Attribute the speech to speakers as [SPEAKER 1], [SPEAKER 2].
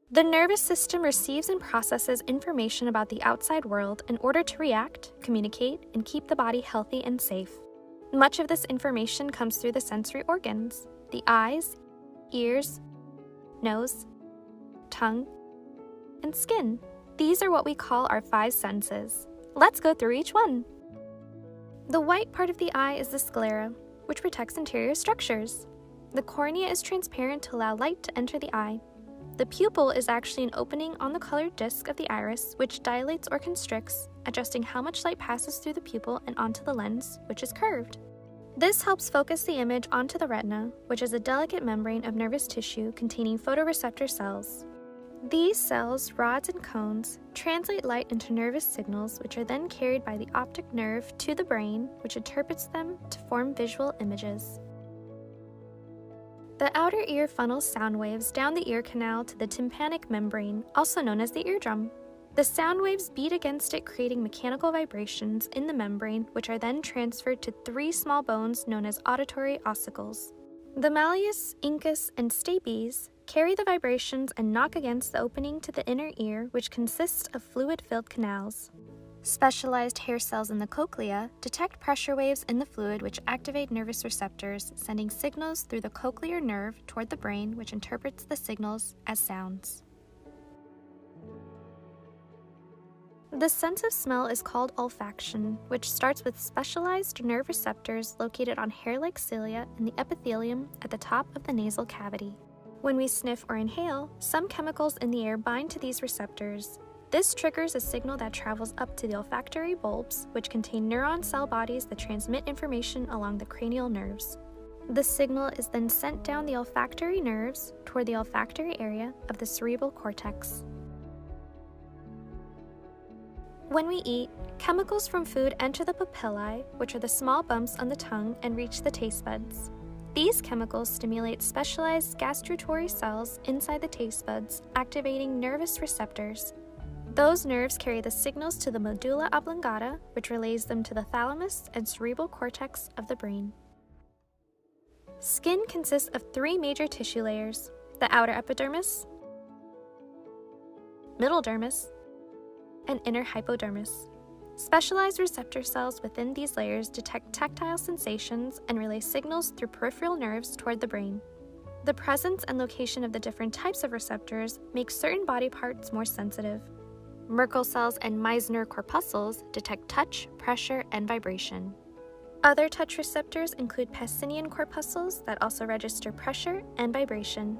[SPEAKER 1] The nervous system receives and processes information about the outside world in order to react, communicate, and keep the body healthy and safe. Much of this information comes through the sensory organs: the eyes, ears, nose, tongue, and skin. These are what we call our five senses. Let's go through each one. The white part of the eye is the sclera, which protects interior structures. The cornea is transparent to allow light to enter the eye. The pupil is actually an opening on the colored disc of the iris, which dilates or constricts, adjusting how much light passes through the pupil and onto the lens, which is curved. This helps focus the image onto the retina, which is a delicate membrane of nervous tissue containing photoreceptor cells. These cells, rods and cones, translate light into nervous signals, which are then carried by the optic nerve to the brain, which interprets them to form visual images. The outer ear funnels sound waves down the ear canal to the tympanic membrane, also known as the eardrum. The sound waves beat against it, creating mechanical vibrations in the membrane, which are then transferred to three small bones known as auditory ossicles. The malleus, incus, and stapes carry the vibrations and knock against the opening to the inner ear, which consists of fluid-filled canals. Specialized hair cells in the cochlea detect pressure waves in the fluid, which activate nervous receptors, sending signals through the cochlear nerve toward the brain, which interprets the signals as sounds. The sense of smell is called olfaction, which starts with specialized nerve receptors located on hair-like cilia in the epithelium at the top of the nasal cavity. When we sniff or inhale, some chemicals in the air bind to these receptors. This triggers a signal that travels up to the olfactory bulbs, which contain neuron cell bodies that transmit information along the cranial nerves. The signal is then sent down the olfactory nerves toward the olfactory area of the cerebral cortex. When we eat, chemicals from food enter the papillae, which are the small bumps on the tongue, and reach the taste buds. These chemicals stimulate specialized gustatory cells inside the taste buds, activating nervous receptors. Those nerves carry the signals to the medulla oblongata, which relays them to the thalamus and cerebral cortex of the brain. Skin consists of three major tissue layers: the outer epidermis, middle dermis, and inner hypodermis. Specialized receptor cells within these layers detect tactile sensations and relay signals through peripheral nerves toward the brain. The presence and location of the different types of receptors makes certain body parts more sensitive. Merkel cells and Meissner corpuscles detect touch, pressure, and vibration. Other touch receptors include Pacinian corpuscles that also register pressure and vibration.